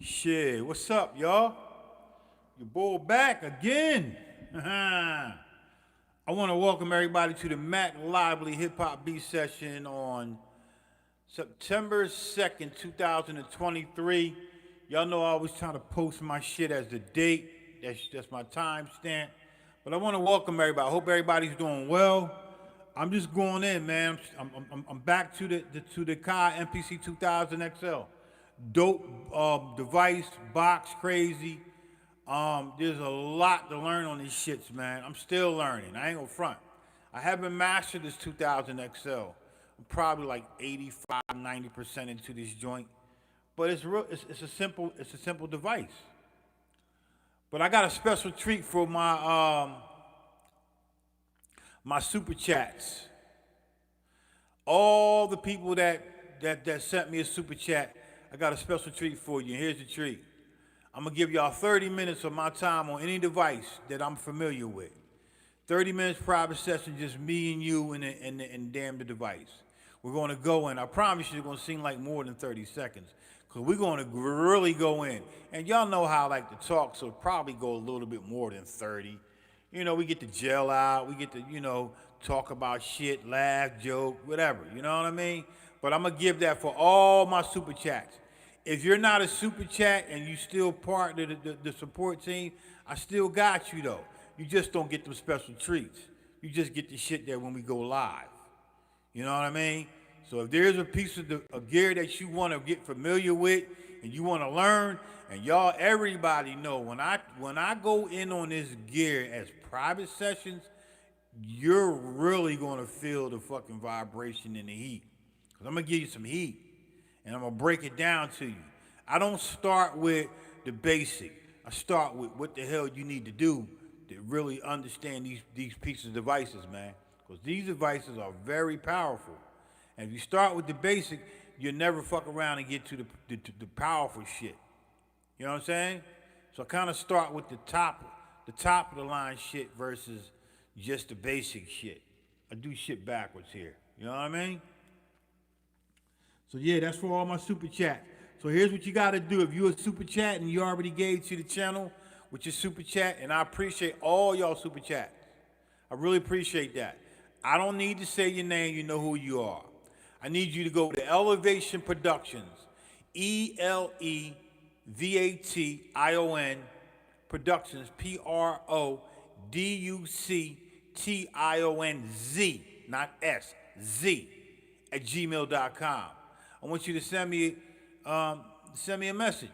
Shit, what's up, y'all? Your boy back again. I want to welcome everybody to the Mac Lively Hip Hop Beat Session on September 2nd, 2023. Y'all know I always try to post my shit as the date. That's my timestamp. But I want to welcome everybody. I hope everybody's doing well. I'm just going in, man. I'm back to the Kai MPC 2000 XL. Dope device, box crazy. There's a lot to learn on these shits, man. I'm still learning. I ain't gonna front. I haven't mastered this 2000 XL. I'm probably like 85, 90% into this joint. But it's real. It's a simple device. But I got a special treat for my super chats. All the people that sent me a super chat, I got a special treat for you. Here's the treat. I'm gonna give y'all 30 minutes of my time on any device that I'm familiar with. 30 minutes private session, just me and you and damn the device. We're gonna go in. I promise you it's gonna seem like more than 30 seconds. Cause we're gonna really go in. And y'all know how I like to talk, so probably go a little bit more than 30. You know, we get to gel out, we get to, talk about shit, laugh, joke, whatever. You know what I mean? But I'm gonna give that for all my super chats. If you're not a super chat and you still part of the support team, I still got you though. You just don't get them special treats. You just get the shit there when we go live. You know what I mean? So if there's a piece of gear that you want to get familiar with and you want to learn, and y'all, everybody know when I go in on this gear as private sessions, you're really gonna feel the fucking vibration and the heat. Cause I'm gonna give you some heat, and I'm gonna break it down to you. I don't start with the basic. I start with what the hell you need to do to really understand these pieces of devices, man. Cause these devices are very powerful. And if you start with the basic, you'll never fuck around and get to the powerful shit. You know what I'm saying? So I kind of start with the top of the line shit versus just the basic shit. I do shit backwards here. You know what I mean? So yeah, that's for all my super chat. So here's what you got to do. If you're a super chat and you already gave to the channel with your super chat, and I appreciate all y'all super chats. I really appreciate that. I don't need to say your name. You know who you are. I need you to go to Elevation Productions, ELEVATION Productions, PRODUCTIONZ, not S, Z, at gmail.com. I want you to send me a message.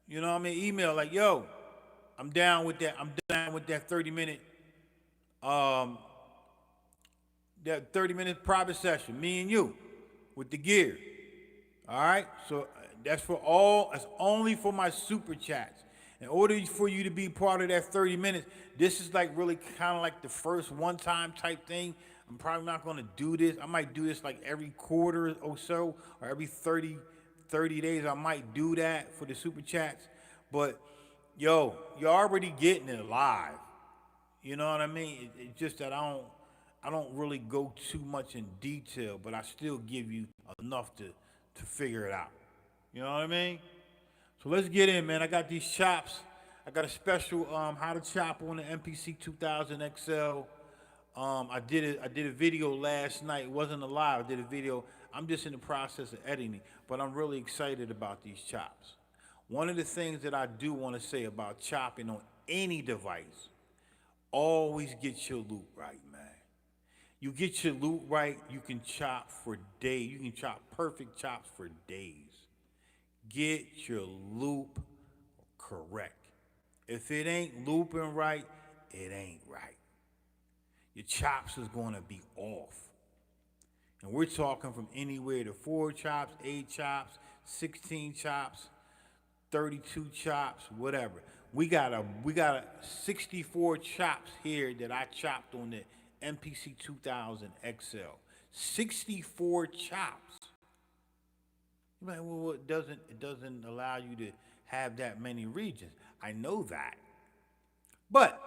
You know what I mean? Email like, yo, I'm down with that. I'm down with that 30-minute private session, me and you, with the gear. All right? So that's only for my super chats. In order for you to be part of that 30 minutes, this is like really kind of like the first one-time type thing. I'm probably not going to do this. I might do this like every quarter or so, or every 30 days. I might do that for the super chats. But, yo, you're already getting it live. You know what I mean? It's just that I don't really go too much in detail, but I still give you enough to figure it out. You know what I mean? So let's get in, man. I got these chops. I got a special how to chop on the MPC 2000 XL. I did a video last night. It wasn't a live. I did a video. I'm just in the process of editing, but I'm really excited about these chops. One of the things that I do want to say about chopping on any device, always get your loop right, man. You get your loop right, you can chop for days. You can chop perfect chops for days. Get your loop correct. If it ain't looping right, it ain't right. Your chops is going to be off. And we're talking from anywhere to 4 chops, 8 chops, 16 chops, 32 chops, whatever. We got a 64 chops here that I chopped on the MPC 2000 XL. 64 chops. You're like, well, it doesn't allow you to have that many regions. I know that. But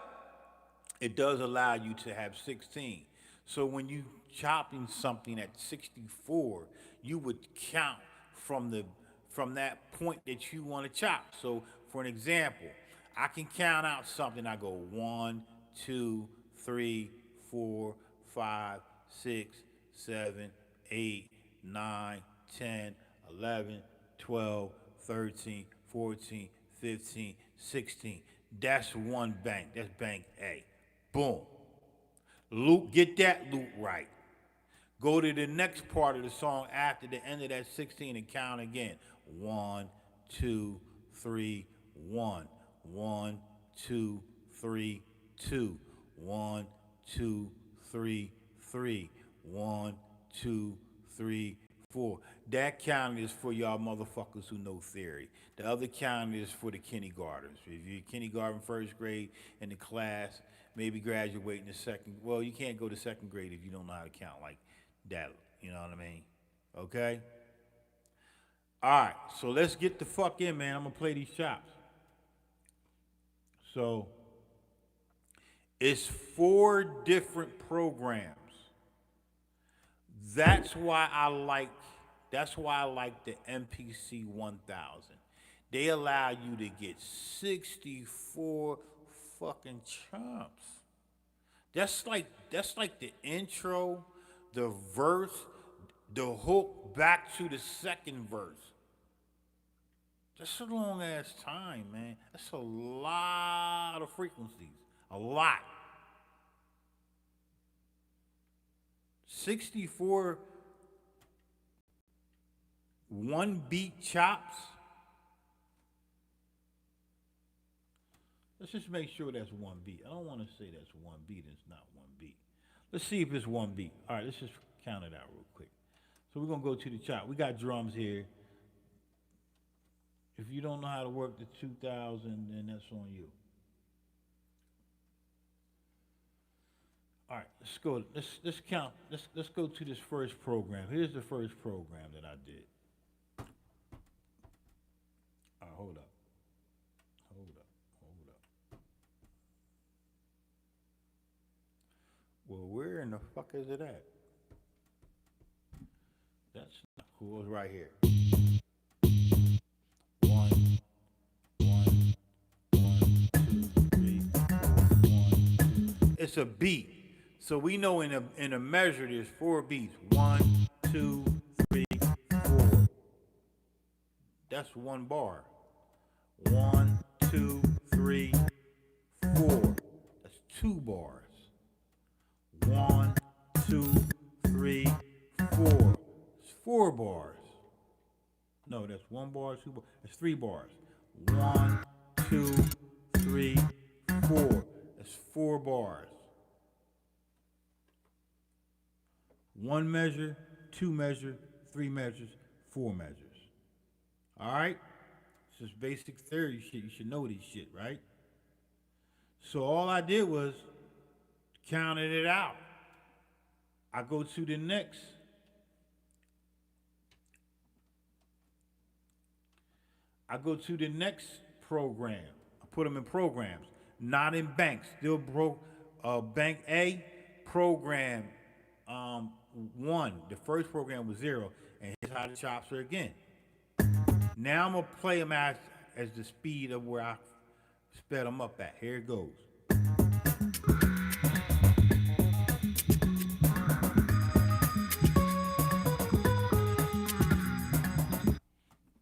it does allow you to have 16. So when you chopping something at 64, you would count from from that point that you want to chop. So, for an example, I can count out something. I go 1, 2, 3, 4, 5, 6, 7, 8, 9, 10, 11, 12, 13, 14, 15, 16. That's one bank. That's bank A. Boom. Loop, get that loop right. Go to the next part of the song after the end of that 16 and count again. 1, 2, 3, 1. 1, 2, 3, 2. 1, 2, 3, 3. 1, 2, 3, 4. That counting is for y'all motherfuckers who know theory. The other counting is for the kindergartners. If you're kindergarten, first grade in the class, maybe graduating to second. Well, you can't go to second grade if you don't know how to count like that. You know what I mean? Okay? All right, so let's get the fuck in, man. I'm gonna play these chops. So it's 4 different programs. That's why I like the MPC 1000. They allow you to get 64 fucking chomps. That's like the intro, the verse, the hook back to the second verse. That's a long ass time, man. That's a lot of frequencies. A lot. 64 one beat chops. Let's just make sure that's one beat. I don't want to say that's one beat and it's not one beat. Let's see if it's one beat. All right, let's just count it out real quick. So we're going to go to the chop. We got drums here. If you don't know how to work the 2000, then that's on you. All right, let's go. Let's count. Let's go to this first program. Here's the first program that I did. All right, hold up. Well, where in the fuck is it at? That's not cool. It's right here. 1, 1, 1, 2, 3, 4, 1, 2. It's a beat. So we know in a measure there's 4 beats. 1, 2, 3, 4. That's 1 bar. 1, 2, 3, 4. That's 2 bars. 1, 2, 3, 4. It's 4 bars. No, that's 1 bar, 2 bars. That's 3 bars. 1, 2, 3, 4. That's 4 bars. 1 measure, 2 measure, 3 measures, 4 measures. All right? It's just basic theory shit. You should know this shit, right? So all I did was counted it out. I go to the next. I go to the next program. I put them in programs, not in banks. Still bank A, program 1. The first program was 0, and here's how the chops are again. Now I'm gonna play them as the speed of where I sped them up at. Here it goes.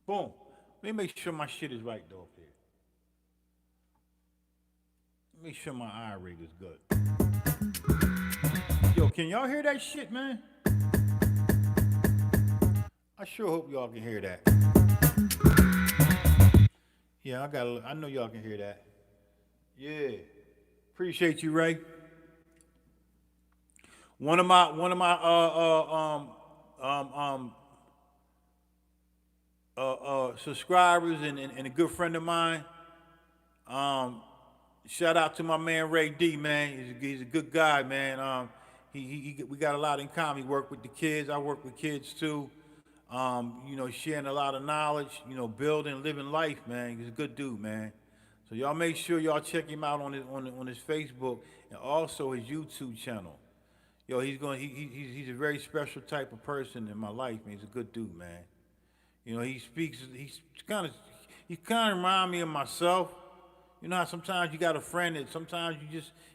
Boom. Let me make sure my shit is right though up here. Make sure my eye rig is good. Yo, can y'all hear that shit, man? I sure hope y'all can hear that. Yeah, I know y'all can hear that. Yeah. Appreciate you, Ray. One of my subscribers and a good friend of mine. Shout out to my man Ray D, man. He's a good guy, man. We got a lot in common. He worked with the kids. I work with kids too. Sharing a lot of knowledge. Building, living life, man. He's a good dude, man. So y'all make sure y'all check him out on his Facebook and also his YouTube channel. Yo, he's a very special type of person in my life, man. He's a good dude, man. You know, he kind of remind me of myself. You know how sometimes you got a friend that sometimes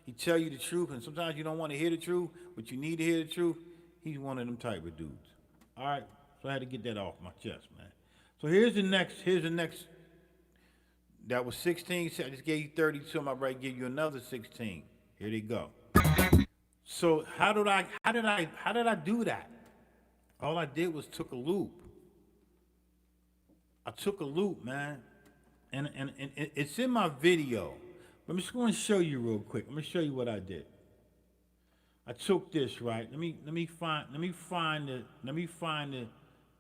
he tell you the truth, and sometimes you don't want to hear the truth, but you need to hear the truth. He's one of them type of dudes. All right, so I had to get that off my chest, man. So here's the next. That was 16. So I just gave you 32. I'm about to give you another 16. Here they go. So how did I do that? All I did was took a loop. I took a loop, man, and it's in my video. But I'm just going to show you real quick. I'm going to show you what I did. I took this right. Let me find the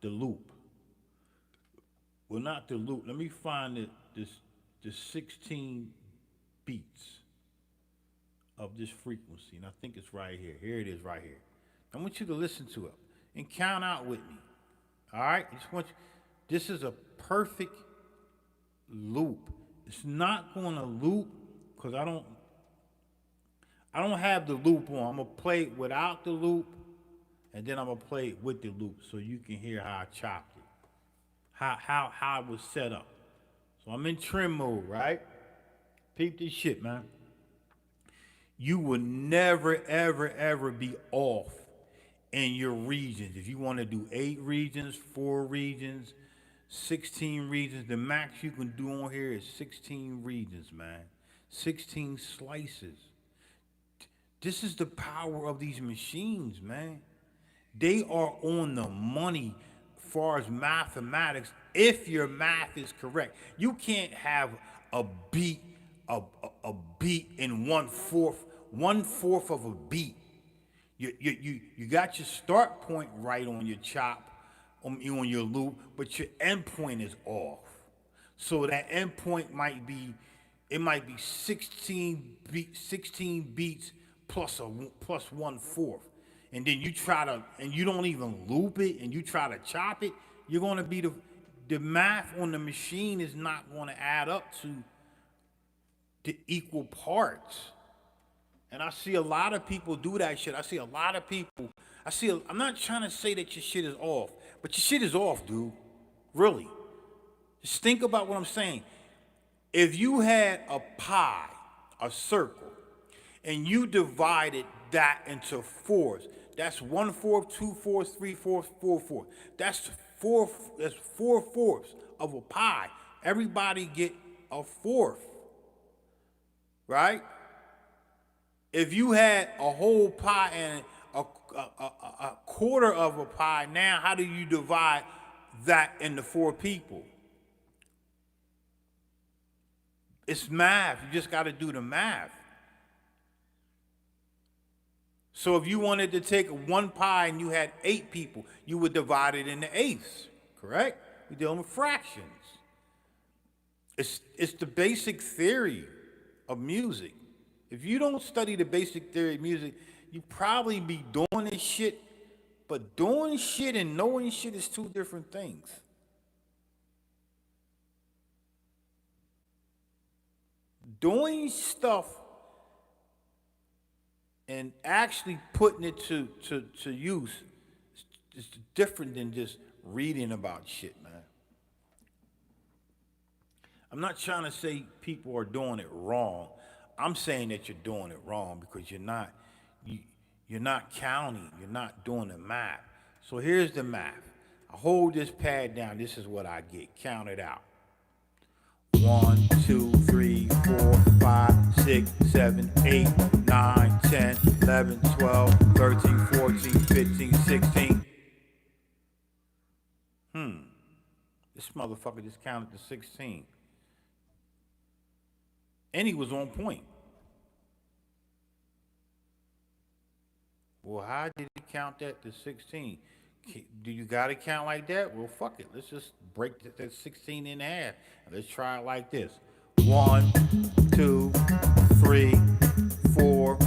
loop. Well, not the loop. Let me find the 16 beats of this frequency, and I think it's right here. Here it is, right here. I want you to listen to it and count out with me. All right? I just want you. This is a perfect loop. It's not going to loop because I don't have the loop on. I'm gonna play it without the loop, and then I'm gonna play it with the loop so you can hear how I chopped it, how it was set up. So I'm in trim mode, right? Peep this shit, man. You will never, ever, ever be off in your regions. If you want to do 8 regions, 4 regions, 16 regions, the max you can do on here is 16 regions, man. 16 slices. This is the power of these machines, man. They are on the money as far as mathematics, if your math is correct. You can't have a beat, a beat in one fourth of a beat. You got your start point right on your chop, on your loop, but your end point is off. So that end point might be 16 beats plus 1/4. And then you don't even loop it and you try to chop it, you're gonna be the math on the machine is not gonna add up to the equal parts. And I see a lot of people do that shit. I'm not trying to say that your shit is off, but your shit is off, dude. Really. Just think about what I'm saying. If you had a pie, a circle, and you divided that into fours, that's 1/4, 2/4, 3/4, 4/4. That's 4/4 of a pie. Everybody get a fourth, right? If you had a whole pie and a quarter of a pie, now how do you divide that into 4 people? It's math. You just got to do the math. So if you wanted to take one pie and you had 8 people, you would divide it into eighths, correct? We're dealing with fractions. It's the basic theory of music. If you don't study the basic theory of music, you probably be doing this shit, but doing shit and knowing shit is 2 different things. Doing stuff and actually putting it to use is different than just reading about shit, man. I'm not trying to say people are doing it wrong. I'm saying that you're doing it wrong because you're not counting, you're not doing the math. So here's the math. I hold this pad down, this is what I get. Count it out. 1, 2, 3, 4, 5, 6, 7, 8, 9, 10, 11, 12, 13, 14, 15, 16. This motherfucker just counted to 16. And he was on point. Well, how did he count that to 16? Do you got to count like that? Well, fuck it. Let's just break that 16 in half. And let's try it like this. 1, 2, 3, 4,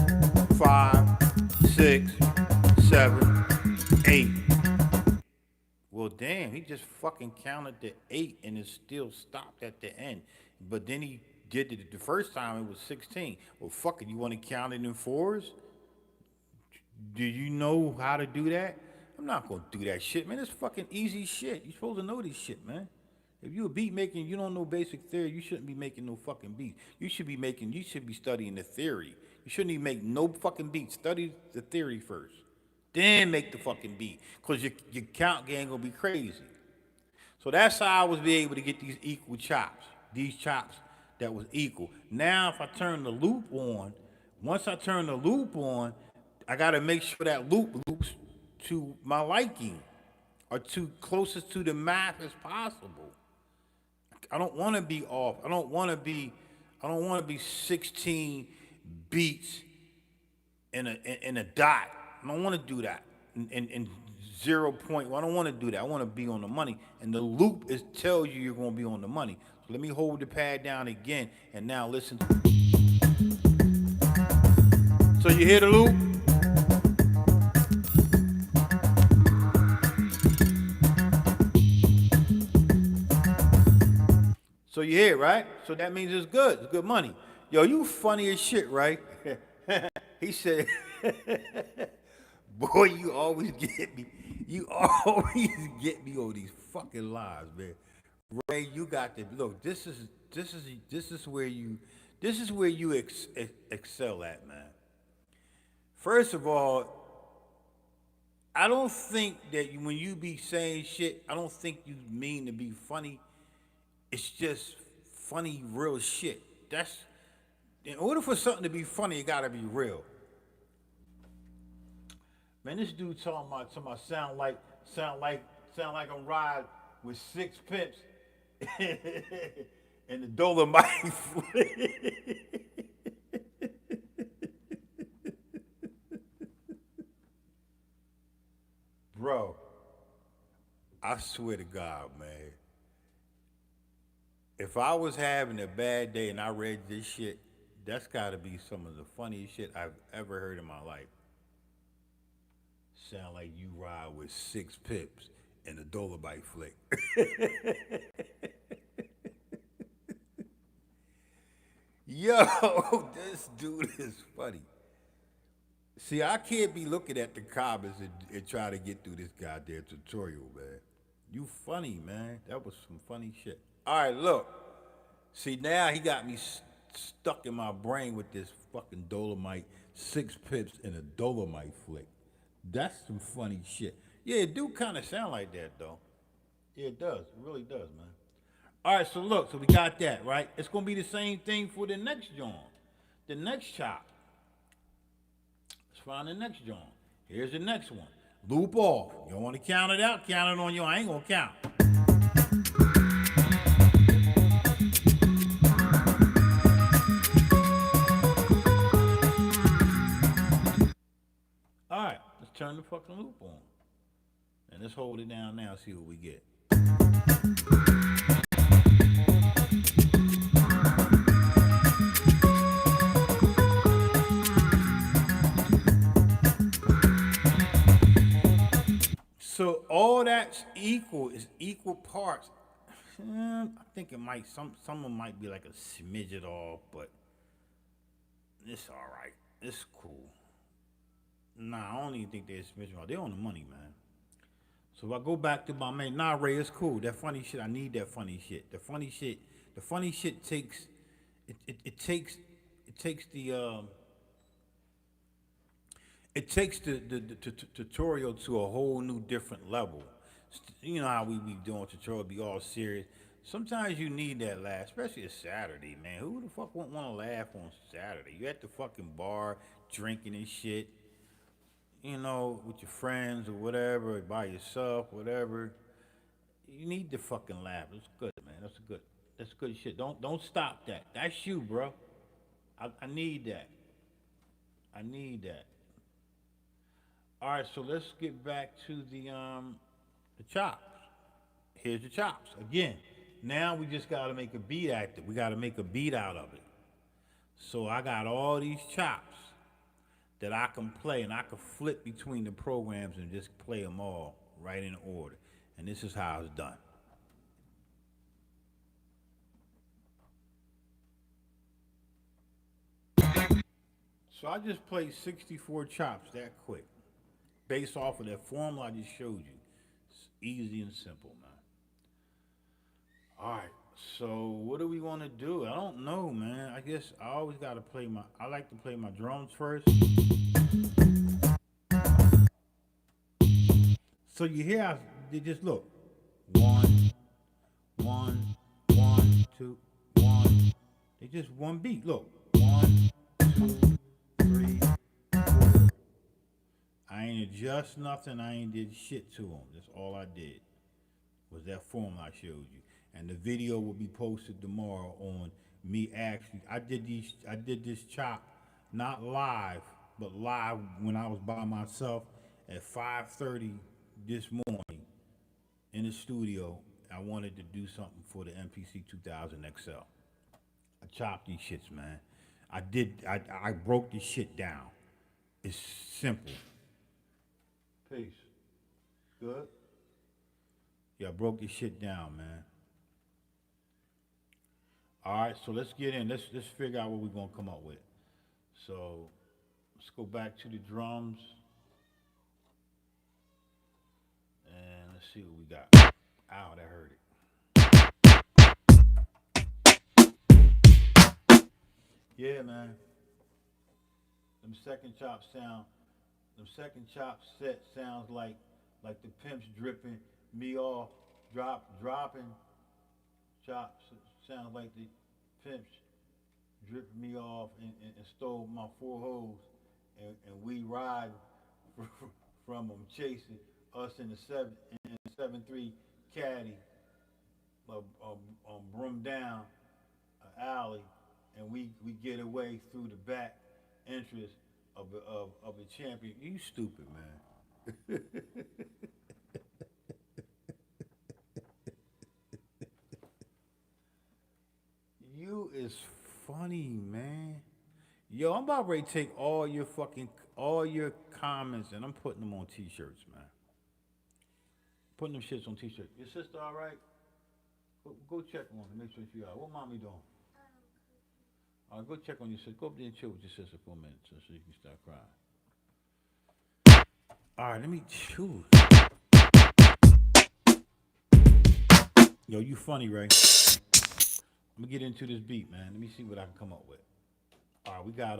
5, 6, 7, 8. Well, damn, he just fucking counted to 8 and it still stopped at the end. But then he did it the first time, it was 16. Well, fuck it. You want to count it in fours? Do you know how to do that? I'm not gonna do that shit, man. It's fucking easy shit. You supposed to know this shit, man. If you a beat maker and you don't know basic theory, you shouldn't be making no fucking beats. You should be studying the theory. You shouldn't even make no fucking beats. Study the theory first. Then make the fucking beat. Cause your count game gonna be crazy. So that's how I was be able to get these equal chops. These chops that was equal. Now if I turn the loop on, once I turn the loop on, I gotta make sure that loop loops to my liking or to closest to the math as possible. I don't want to be off. I don't want to be 16 beats in a dot. I don't want to do that. In 0 point. Well, I don't want to do that. I want to be on the money. And the loop tells you you're going to be on the money. So let me hold the pad down again and now listen. So you hear the loop? So you hear it, right? So that means it's good. It's good money. Yo, you funny as shit, right? He said, boy, you always get me. You always get me on these fucking lies, man. Ray, you got to look. This is where you excel at, man. First of all, I don't think that when you be saying shit, I don't think you mean to be funny. It's just funny, real shit. That's in order for something to be funny, it gotta be real. Man, this dude talking about sound like I'm riding with 6 pimps and the Dolomite. Bro, I swear to God, man. If I was having a bad day and I read this shit, that's gotta be some of the funniest shit I've ever heard in my life. Sound like you ride with 6 pips in a Dolomite flick. Yo, this dude is funny. See, I can't be looking at the comments and try to get through this goddamn tutorial, man. You funny, man. That was some funny shit. All right, look. See, now he got me stuck in my brain with this fucking Dolomite, 6 pips in a Dolomite flick. That's some funny shit. Yeah, it do kind of sound like that, though. Yeah, it does. It really does, man. All right, so look. So we got that, right? It's going to be the same thing for the next joint. The next chop. Let's find the next joint. Here's the next one. Loop off. You don't want to count it out? Count it on you. I ain't going to count. All right, let's turn the fucking loop on. And let's hold it down now, see what we get. So all that's equal is equal parts. I think it might some of them might be like a smidget off, but it's all right. It's cool. Nah, I don't even think they're a smidget off. They're on the money, man. So if I go back to my main, nah, Ray, it's cool. That funny shit, I need that funny shit. The funny shit takes, it takes the tutorial to a whole new different level. You know how we be doing tutorial, be all serious. Sometimes you need that laugh, especially a Saturday, man. Who the fuck won't want to laugh on Saturday? You at the fucking bar, drinking and shit, you know, with your friends or whatever, or by yourself, whatever. You need to fucking laugh. It's good, man. That's good shit. Don't stop that. That's you, bro. I need that. I need that. All right, so let's get back to the chops. Here's the chops again. Now we just gotta make a beat at it. We gotta make a beat out of it. So I got all these chops that I can play, and I can flip between the programs and just play them all right in order. And this is how it's done. So I just played 64 chops that quick. based off of that formula I just showed you. It's easy and simple, man. All right. So what do we want to do? I don't know, man. I guess I always got to play my. I like to play my drums first. So you hear? They just look. One, one, one, two, one. They just one beat. Look. 1, 2, 3, 4. I ain't adjust nothing. I ain't did shit to them. That's all I did. Was that formula I showed you. And the video will be posted tomorrow on me actually. I did this chop, not live, but live when I was by myself at 5:30 this morning in the studio. I wanted to do something for the MPC 2000 XL. I chopped these shits, man. I broke this shit down. It's simple. Peace. Good? Yeah, I broke this shit down, man. All right, so let's get in. Let's figure out what we're gonna come up with. So let's go back to the drums and let's see what we got. Ow, that hurt it. Yeah, man. Them second chop set sounds like the pimps dripping me off, dropping chops. Sounds like the pimps dripped me off and stole my 4 hoes, and we ride from them, chasing us in the 7-3 caddy, broom down an alley, and we get away through the back entrance of the champion. You stupid, man. You is funny, man. Yo, I'm about ready to take all your comments and I'm putting them on t-shirts, man. Putting them shits on t-shirts. Your sister all right? Go check on her, make sure she all right. What mommy doing? All right, go check on your sister. Go up there and chill with your sister for a minute so you can start crying. All right, let me choose. Yo, you funny, Ray. I'm gonna get into this beat, man. Let me see what I can come up with. All right, we got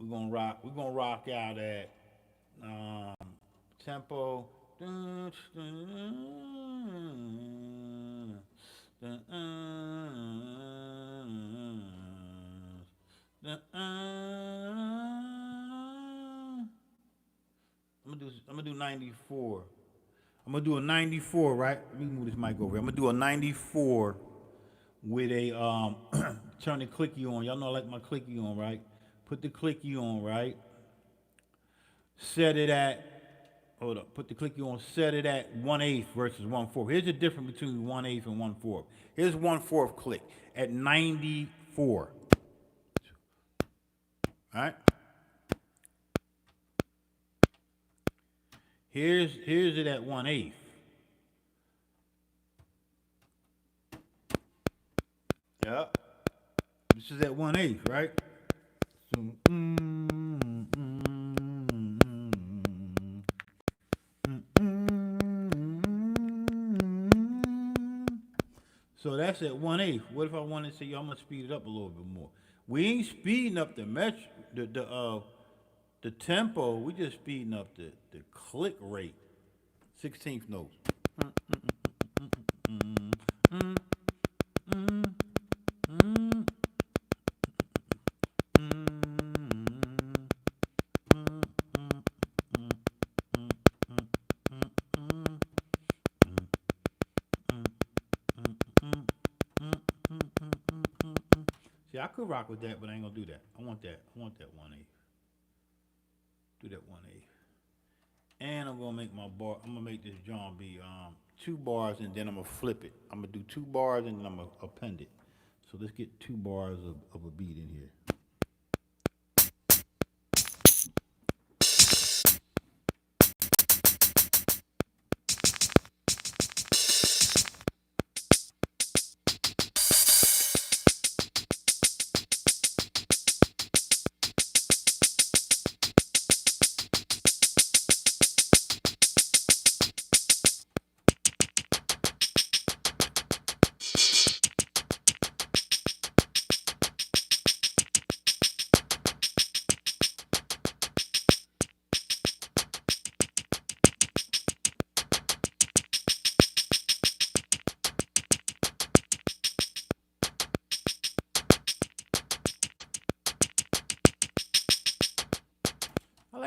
we're gonna rock out at tempo. I'm gonna do 94. I'm gonna do a 94, right? Let me move this mic over here. I'm gonna do a 94 with a turn the clicky on. Y'all know I like my clicky on, right? Put the clicky on, right? Set it at, hold up, put the clicky on, set it at 1/8 versus 1/4. Here's the difference between 1/8 and 1/4. Here's 1/4 click at 94. All right? Here's it at 1/8. Yep. This is at 1/8, right? So, so that's at 1/8. What if I wanted to say, yo, I'm gonna speed it up a little bit more? We ain't speeding up the tempo. We just speeding up the click rate. 16th notes. See, I could rock with that, but I ain't gonna do that. I want that 1/8. Do that 1/8. And I'm gonna make my bar. I'm gonna make this drum be 2 bars, and then I'm gonna flip it. I'm gonna do 2 bars, and then I'm gonna append it. So let's get 2 bars of a beat in here.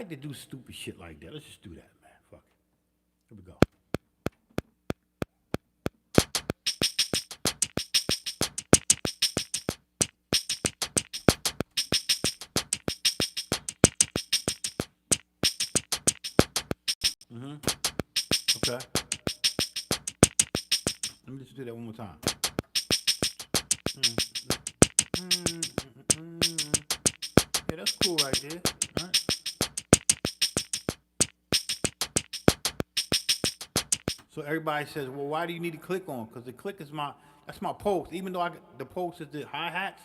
like to do stupid shit like that. Let's just do that, man. Fuck it. Here we go. Okay. Let me just do that one more time. Yeah, that's cool right there. All right. So everybody says, well, why do you need to click on? Because the click is that's my pulse. Even though the pulse is the hi-hats,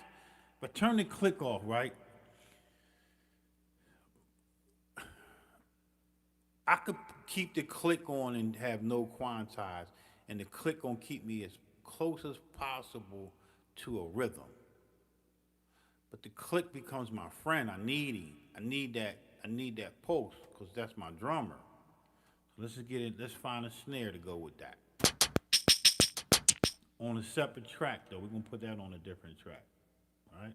but turn the click off, right? I could keep the click on and have no quantize, and the click gonna keep me as close as possible to a rhythm. But the click becomes my friend. I need him. I need that. I need that pulse because that's my drummer. So let's just get it. Let's find a snare to go with that. On a separate track, though, we're gonna put that on a different track. All right.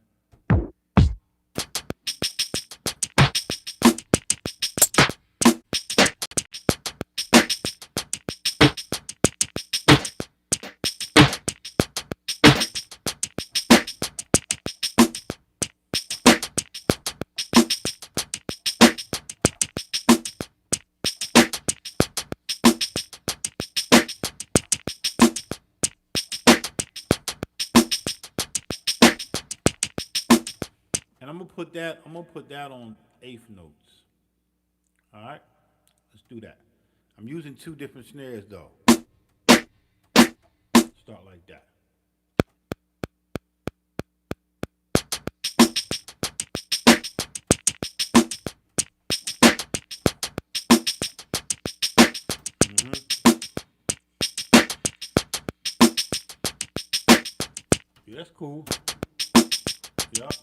And I'm gonna put that on eighth notes. All right? Let's do that. I'm using two different snares though. Start like that. Yeah, that's cool. Yup.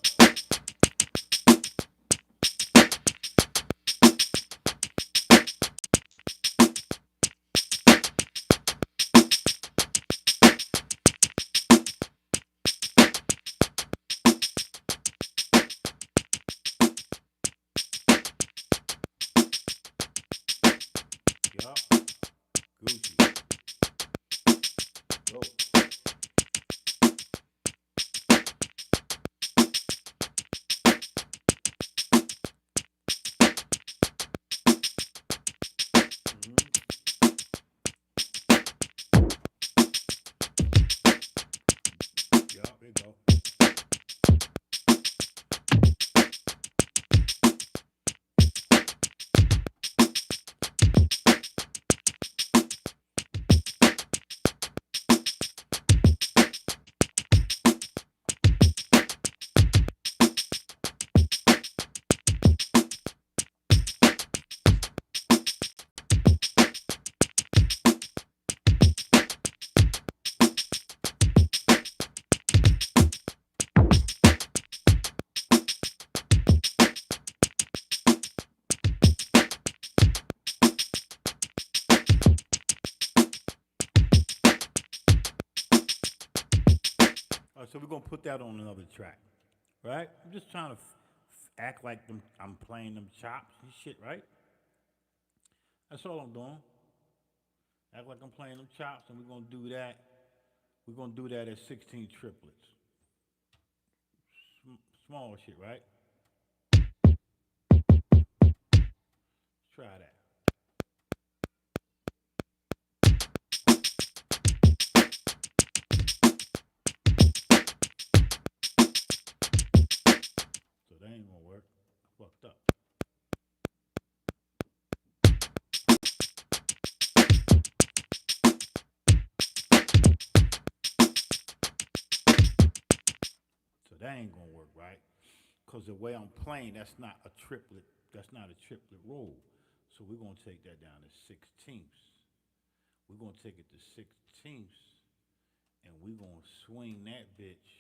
Yup. Gucci. Go. Yup, there you go. All right, so we're gonna put that on another track, right? I'm just trying to act like I'm playing them chops and shit, right? That's all I'm doing. Act like I'm playing them chops, and we're gonna do that. We're gonna do that at 16 triplets. Small shit, right? Let's try that. So that ain't gonna work. I fucked up. So that ain't gonna work, right? Because the way I'm playing, that's not a triplet. That's not a triplet roll. So we're gonna take that down to 16ths. We're gonna take it to 16ths, and we're gonna swing that bitch.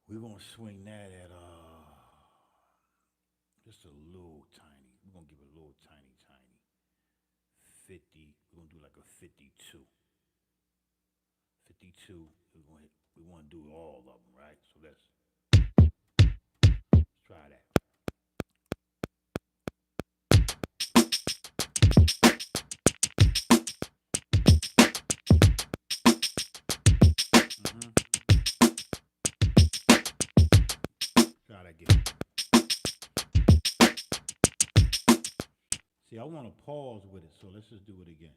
We're gonna swing that at just a little tiny. We're gonna give it a little tiny 50. We're gonna do like a 52. 52. We're gonna hit. We want to do all of them, right? So let's try that. get. See, I want to pause with it, so let's just do it again.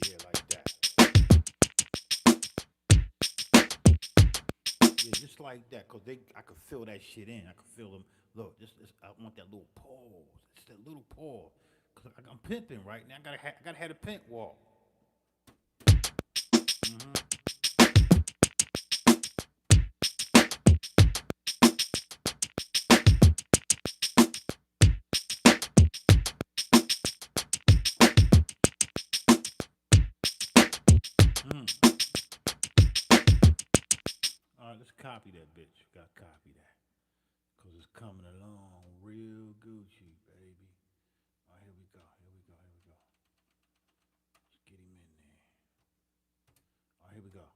Yeah, like that. Yeah, just like that, cause I could fill that shit in. I could feel them. Look, I want that little pause. It's that little pause. Cause I'm pimping right now. I gotta have a pimp walk. Mm-hmm. Mm. All right, let's copy that bitch. Gotta copy that. Cause it's coming along real Gucci, baby. All right, here we go. Here we go. Here we go. Let's get him in there. All right, here we go.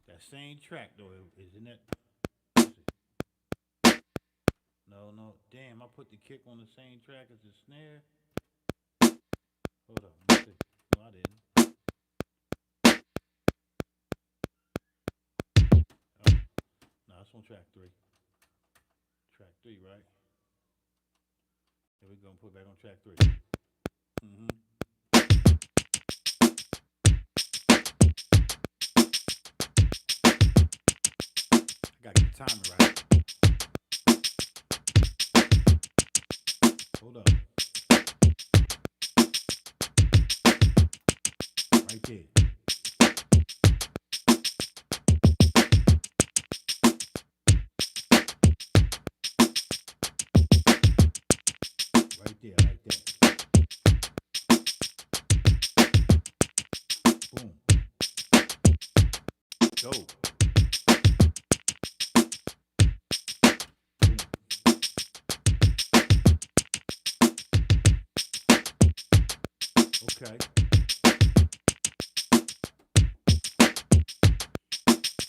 That same track though, isn't it? No, no. Damn, I put the kick on the same track as the snare. Hold up. Let's see. No, I didn't. Oh, no, it's on track 3. Track 3, right? Here we go. Put it back on track 3. Mm-hmm. I gotta get the timing right. Hold up. Right there. Right there, like that. Boom. Go. Boom. Okay.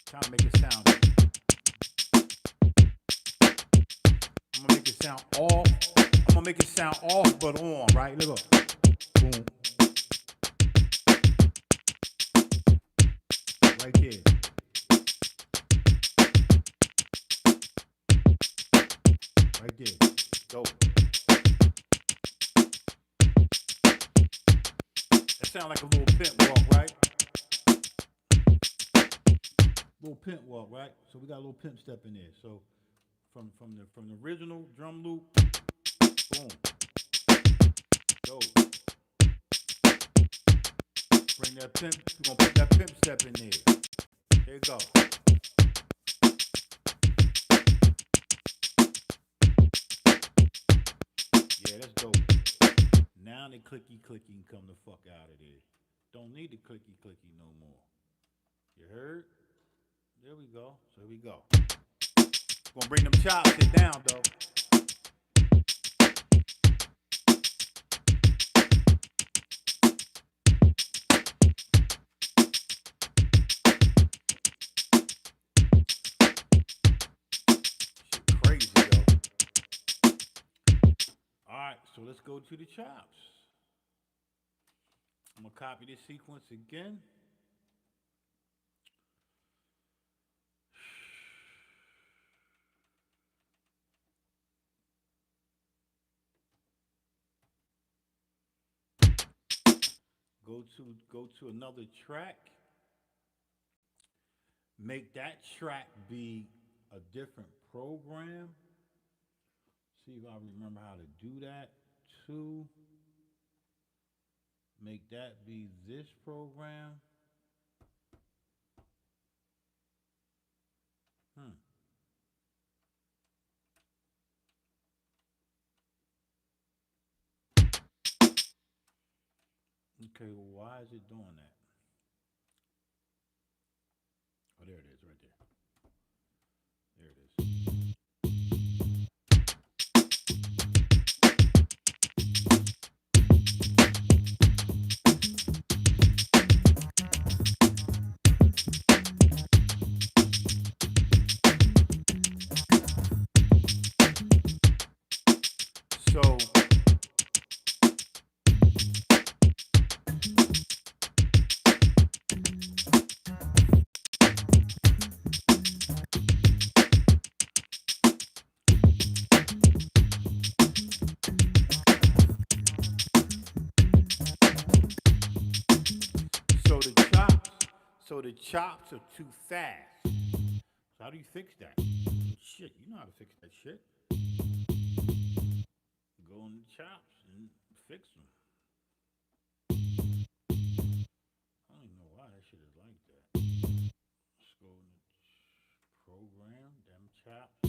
Trying to make it sound. I'm gonna make it sound off. I'm gonna make it sound off but on, right? Look up. Boom. Right there. Right there. Go. That sound like a little pimp walk, right? Little pimp walk, right? So we got a little pimp step in there. So from the original drum loop, boom, go. Bring that pimp. We're gonna put that pimp step in there. There you go. Yeah, that's dope. Now the clicky can come the fuck out of there. Don't need the clicky no more. You heard? There we go. So here we go. Gonna bring them chops it down though. Shit crazy, yo. Alright, so let's go to the chops. I'm gonna copy this sequence again. Go to another track. Make that track be a different program. See if I remember how to do that. 2. Make that be this program. Okay, well, why is it doing that? Oh, there it is, right there. There it is. So So the chops are too fast. So how do you fix that? Shit, you know how to fix that shit. Go on the chops and fix them. I don't even know why that shit is like that. Let's go in the program, them chops.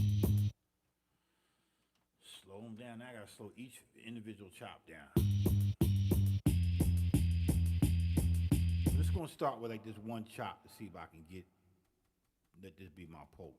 Slow them down. Now I gotta slow each individual chop down. I'm just gonna start with like this one chop to see if I can let this be my pulse.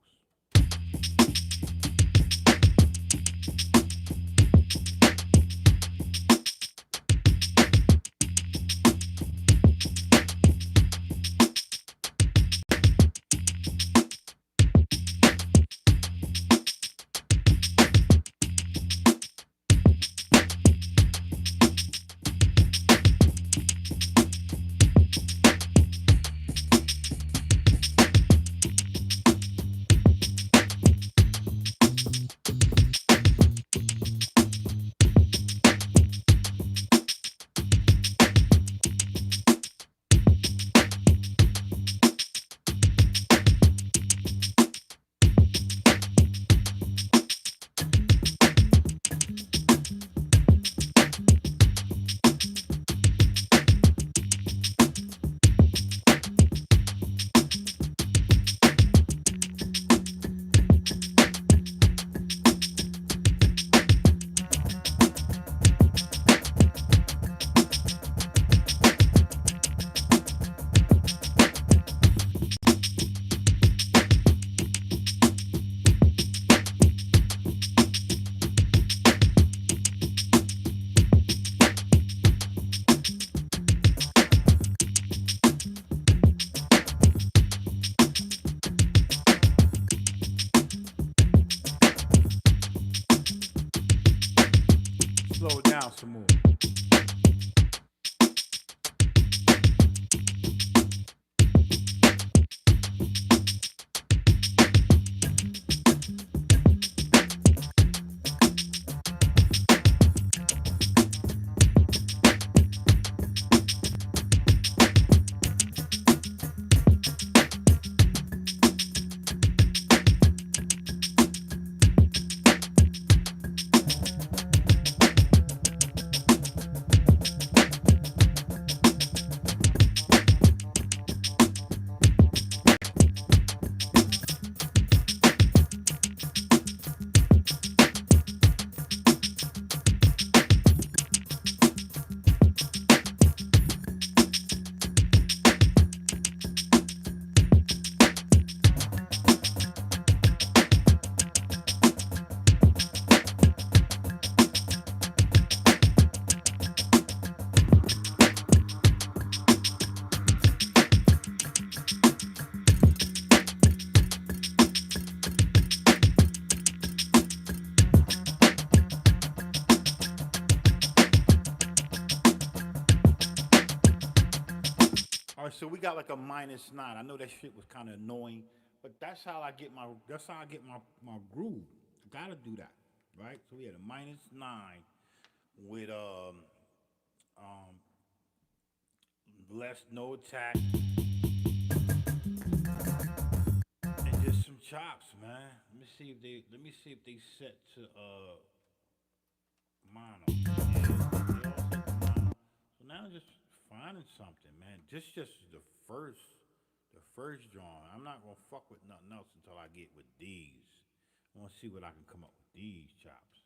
Slow it down some more. All right, so we got like a -9. I know that shit was kind of annoying, but that's how I get my groove. I gotta do that, right? So we had a -9 with um less no attack and just some chops, man. Let me see if they set to mono. Yeah, they all set to mono. So now I'm just finding something, man. Just the first drawing. I'm not gonna fuck with nothing else until I get with these. I wanna see what I can come up with these chops.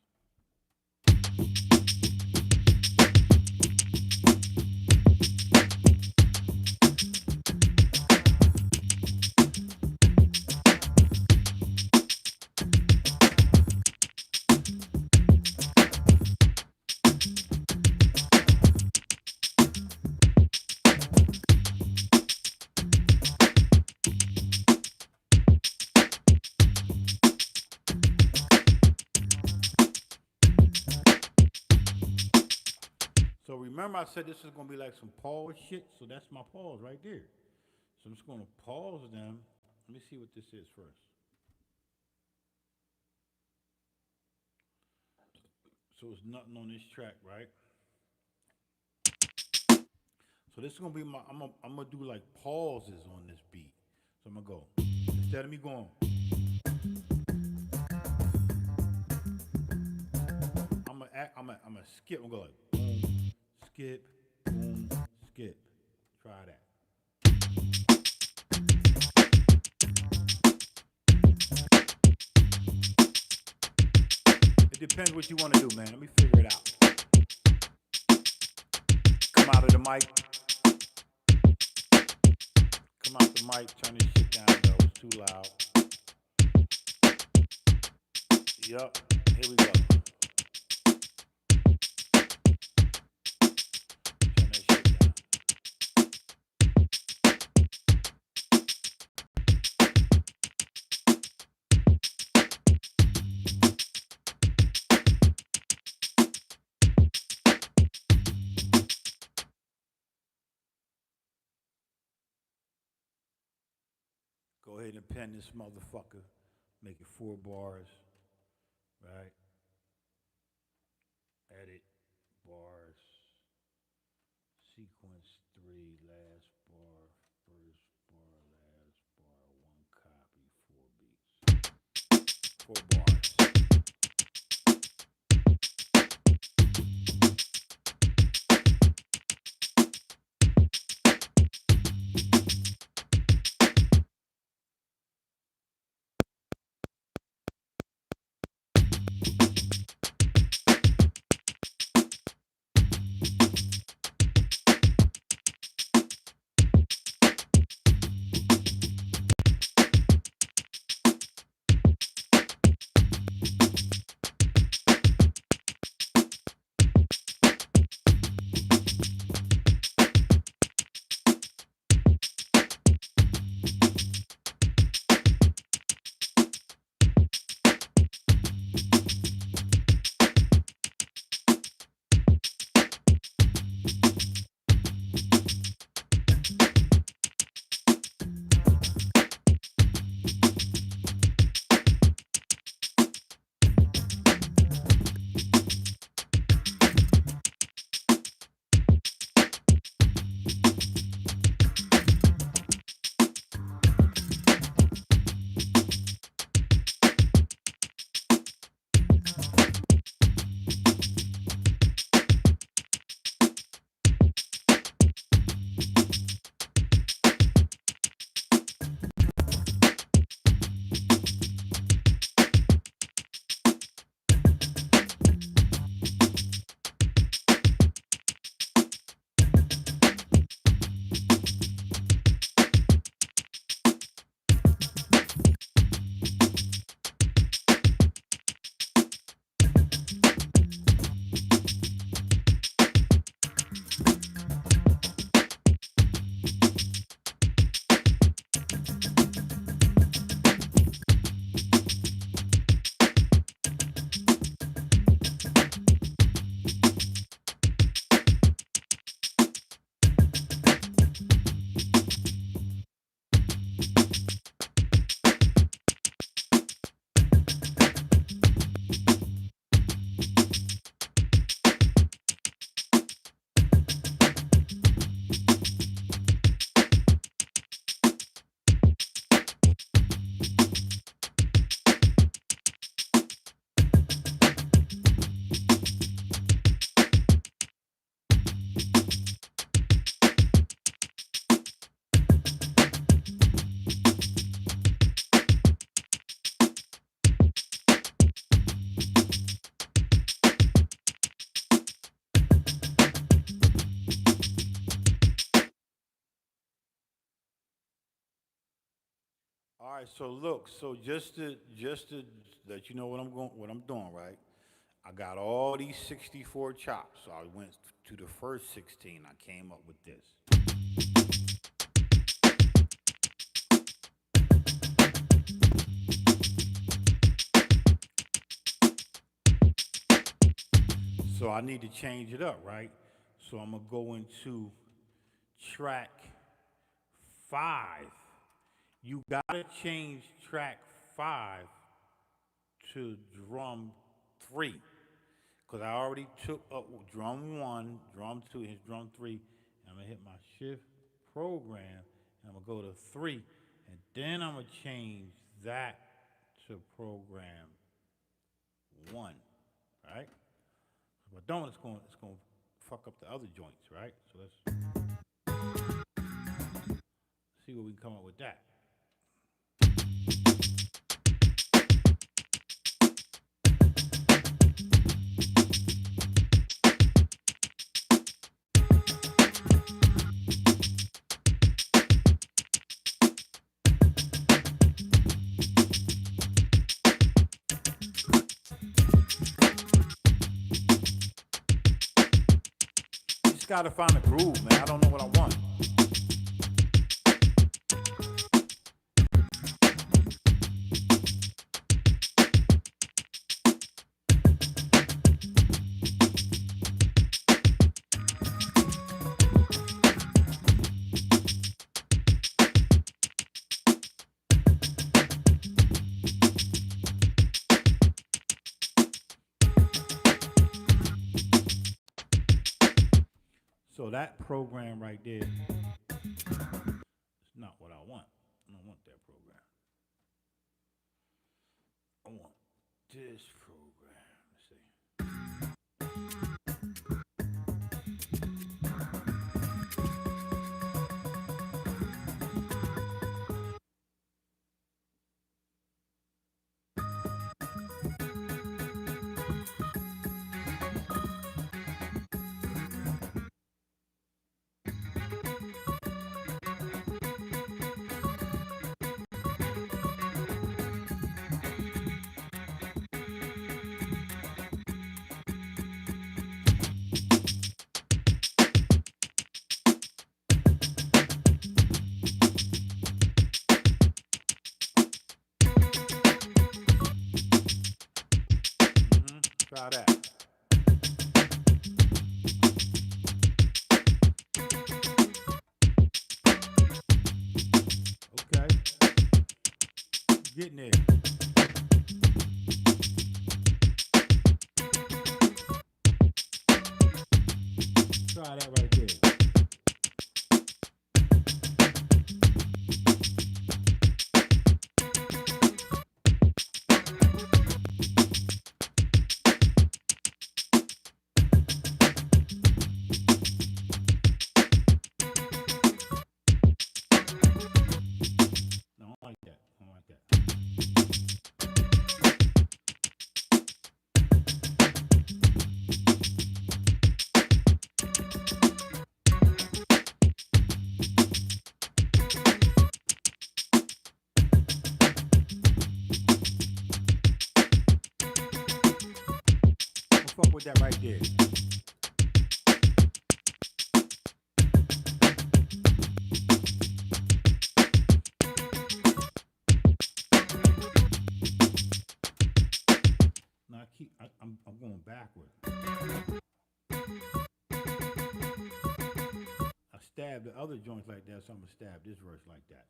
So remember I said this is gonna be like some pause shit, so that's my pause right there. So I'm just gonna pause them. Let me see what this is first. So it's nothing on this track, right? So this is gonna be my. I'm gonna do like pauses on this beat. So I'm gonna go instead of me going. I'm gonna skip. I'm gonna go like boom, skip, boom, skip. Try that. It depends what you want to do, man. Let me figure it out. Come out of the mic. Come out the mic. Turn this shit down, though. It's too loud. Yup. Here we go. Turn that shit down. Go ahead and pen this motherfucker. Make it 4 bars. Right? Edit. Bars. Sequence 3. Last bar. First bar. Last bar. 1 copy. 4 beats. 4 bars. All right, so look, so just to let you know what I'm doing, right? I got all these 64 chops. So I went to the first 16. I came up with this. So I need to change it up, right? So I'm gonna go into track 5. You gotta change track 5 to drum 3. Because I already took up drum 1, drum 2, and drum 3, and I'm gonna hit my shift program, and I'm gonna go to 3, and then I'm gonna change that to program 1, right? If I don't, it's gonna fuck up the other joints, right? So let's see what we can come up with that. Just gotta find a groove, man. I don't know what I want. So that program right there is not what I want. I don't want that program. I want this program. Let's see. Try that. Okay. Getting there. Try that right there. Fuck with that right there. Now I'm going backward. I stabbed the other joints like that, so I'm gonna stab this verse like that.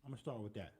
I'm gonna start with that.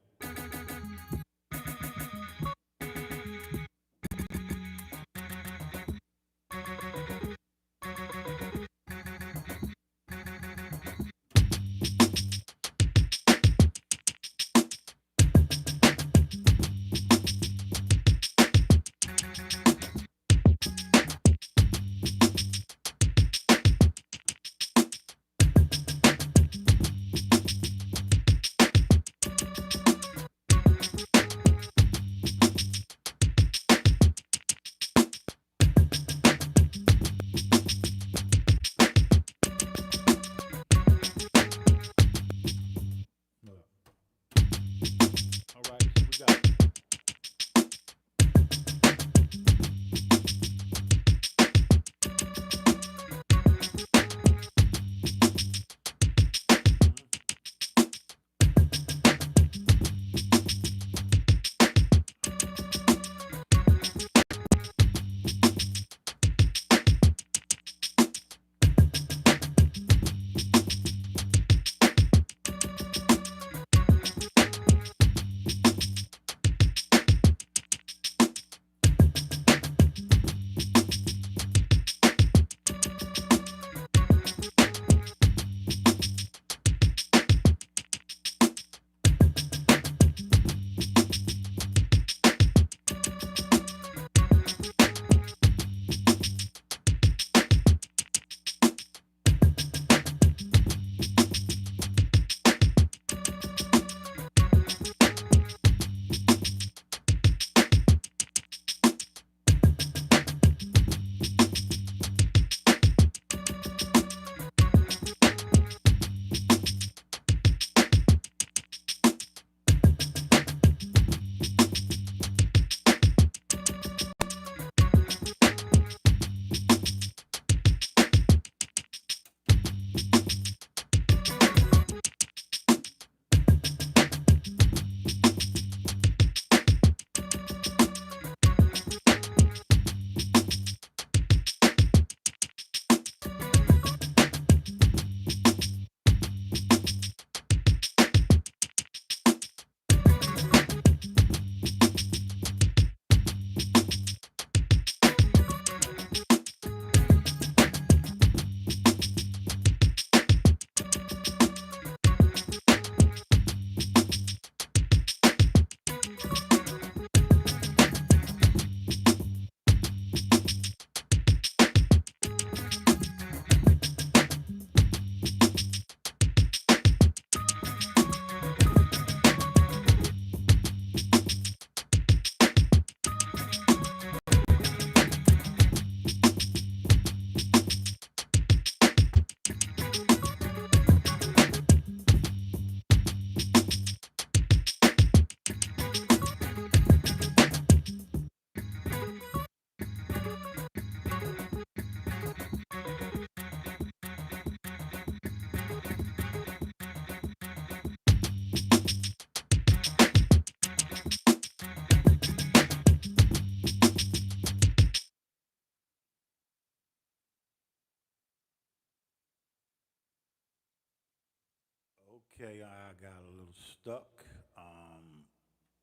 stuck.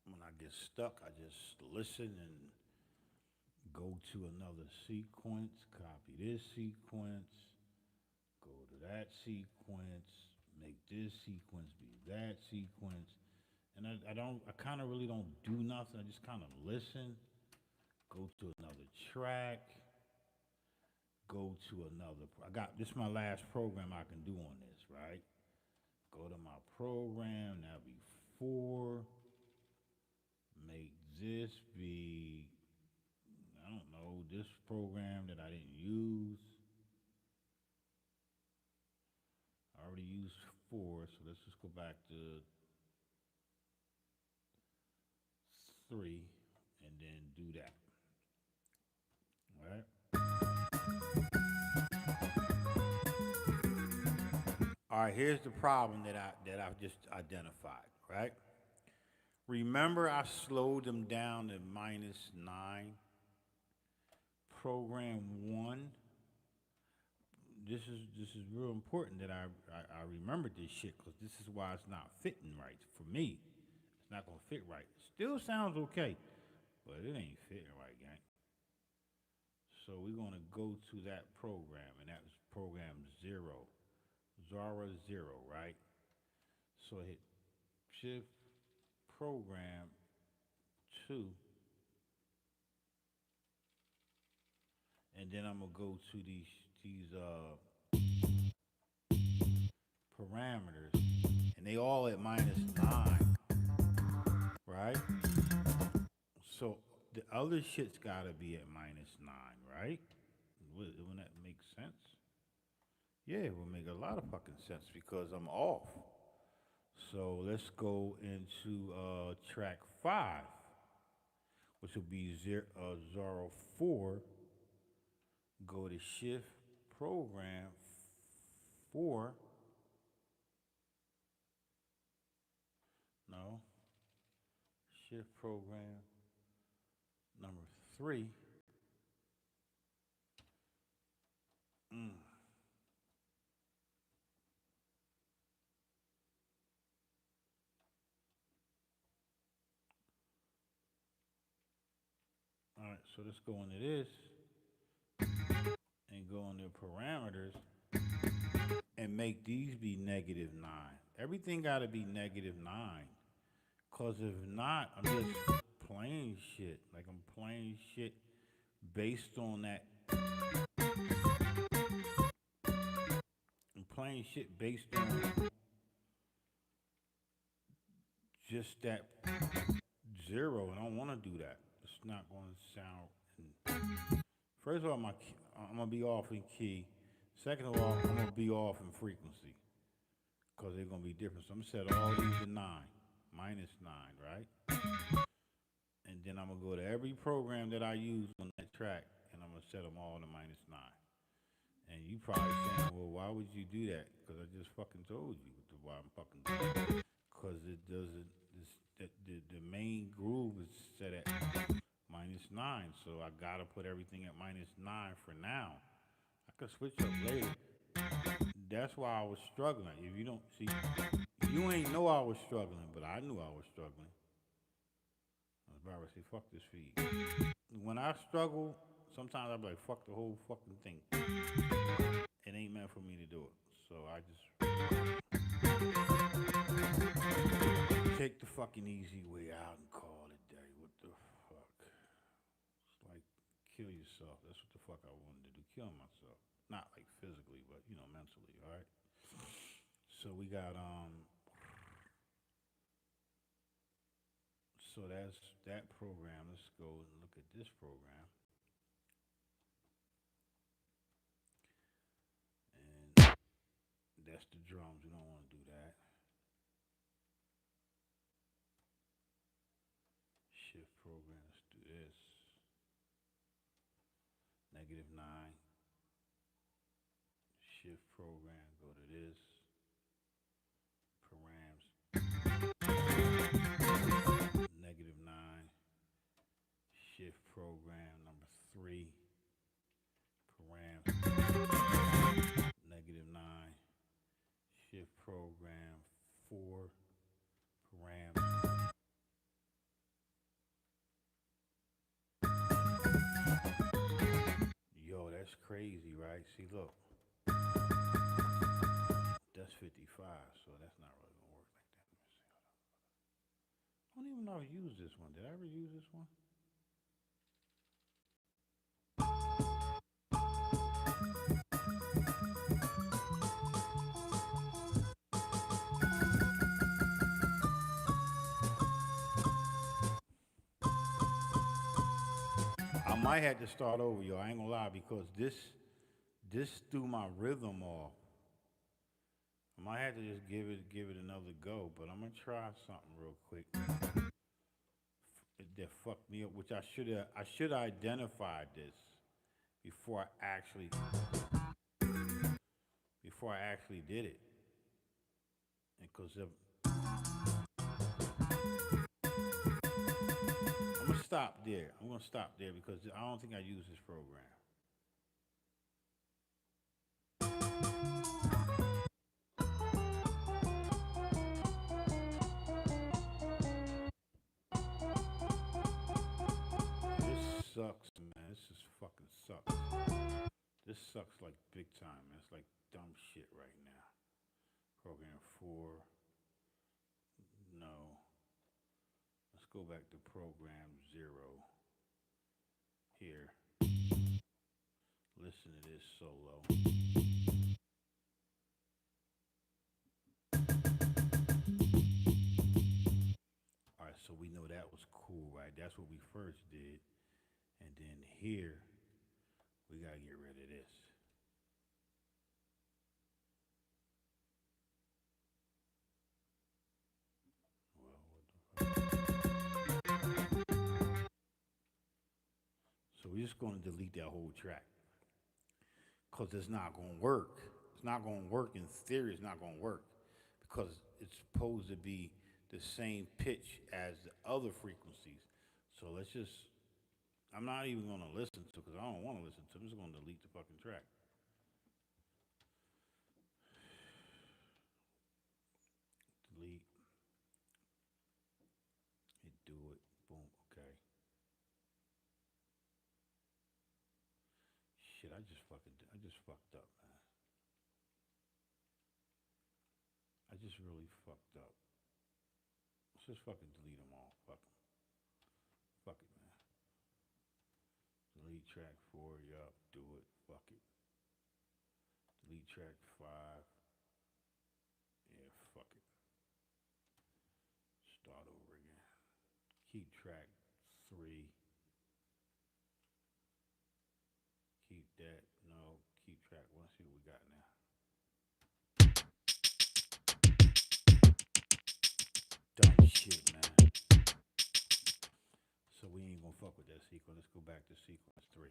When I get stuck, I just listen and go to another sequence, copy this sequence, go to that sequence, make this sequence be that sequence. And I kind of really don't do nothing. I just kind of listen, go to another track, go to another. This is my last program I can do on this, right? Go to my program, that'll be 4. Make this be, I don't know, this program that I didn't use. I already used 4, so let's just go back to 3 and then do that. All right? All right, here's the problem that I've just identified, right? Remember I slowed them down to -9. Program 1. This is real important that I remember this shit, because this is why it's not fitting right for me. It's not gonna fit right. Still sounds okay, but it ain't fitting right, gang. So we're gonna go to that program, and that was program 0. Zara 0, right? So I hit shift program 2, and then I'm gonna go to these parameters, and they all at -9, right? So the other shit's gotta be at -9, right? Wouldn't that make sense? Yeah, it will make a lot of fucking sense because I'm off. So let's go into track 5, which will be 04. Go to shift program 4. No. Shift program number 3. All right, so let's go into this and go into parameters and make these be -9. Everything got to be -9. Because if not, I'm just playing shit. Like I'm playing shit based on that. I'm playing shit based on just that 0, and I don't want to do that. It's not going to sound. First of all, I'm going to be off in key. Second of all, I'm going to be off in frequency because they're going to be different. So I'm going to set all these to 9, -9, right? And then I'm going to go to every program that I use on that track, and I'm going to set them all to -9. And you probably saying, well, why would you do that? Because I just fucking told you why I'm fucking doing it. Because it doesn't, the main groove is set at -9, so I gotta put everything at -9 for now. I could switch up later. That's why I was struggling. If you don't see, you ain't know I was struggling, but I knew I was struggling. I was about to say, fuck this feed. When I struggle, sometimes I be like, fuck the whole fucking thing. It ain't meant for me to do it. So I just take the fucking easy way out and call it day. What the fuck? It's like kill yourself. That's what the fuck I wanted to do. Kill myself. Not like physically, but you know, mentally, alright? So we got so that's that program. Let's go and look at this program. And that's the drums. We don't want to do that. Shift program. Let's do this. -9. Shift program. Go to this. Params. -9. Shift program number 3. Params. -9. Shift program 4. crazy, right? See, look, that's 55, so that's not really gonna work like that. Let me see. I don't even know if I used this one. Did I ever use this one? I might have to start over, yo. I ain't gonna lie, because this threw my rhythm off. I might have to just give it another go, but I'm gonna try something real quick that fucked me up, which I should have identified this before I actually did it, and because I'm gonna stop there. I'm gonna stop there because I don't think I use this program. This sucks, man. This just fucking sucks. This sucks like big time, man. It's like dumb shit right now. Program 4. No. Let's go back to program 0 here. Listen to this solo. All right, so we know that was cool, right? That's what we first did. And then here, we got to get rid of this. Well, what the fuck? So we're just going to delete that whole track because it's not going to work. It's not going to work in theory. It's not going to work because it's supposed to be the same pitch as the other frequencies. So let's just, I'm not even going to listen to it because I don't want to listen to it. I'm just going to delete the fucking track. Delete. Hit do it. Boom. Okay. Shit, I just fucked up, man. I just really fucked up. Let's just fucking delete them all. Fuck them. Fuck it, man. Delete track 4. Yup. Do it. Fuck it. Delete track 5. Yeah, fuck it. Start over again. Keep track 3. Keep that. No. Keep track 1. See what we got now. Dumb shit, man. So we ain't gonna fuck with that sequence. Let's go back to sequence 3.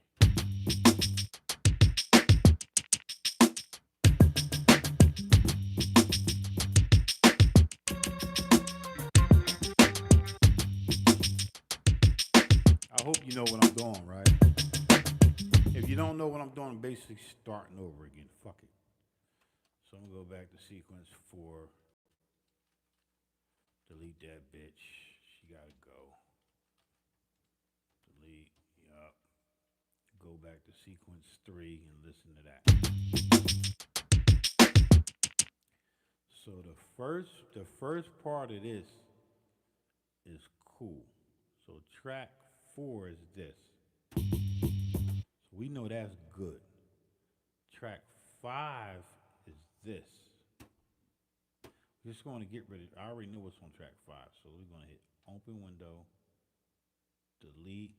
I hope you know what I'm doing, right? If you don't know what I'm doing, I'm basically starting over again. Fuck it. So I'm gonna go back to sequence 4. Delete that bitch. She gotta go. Delete. Yup. Go back to sequence 3 and listen to that. So the first part of this is cool. So track 4 is this. So we know that's good. Track 5 is this. We're just going to get rid of. I already know what's on track 5, so we're going to hit open window, delete,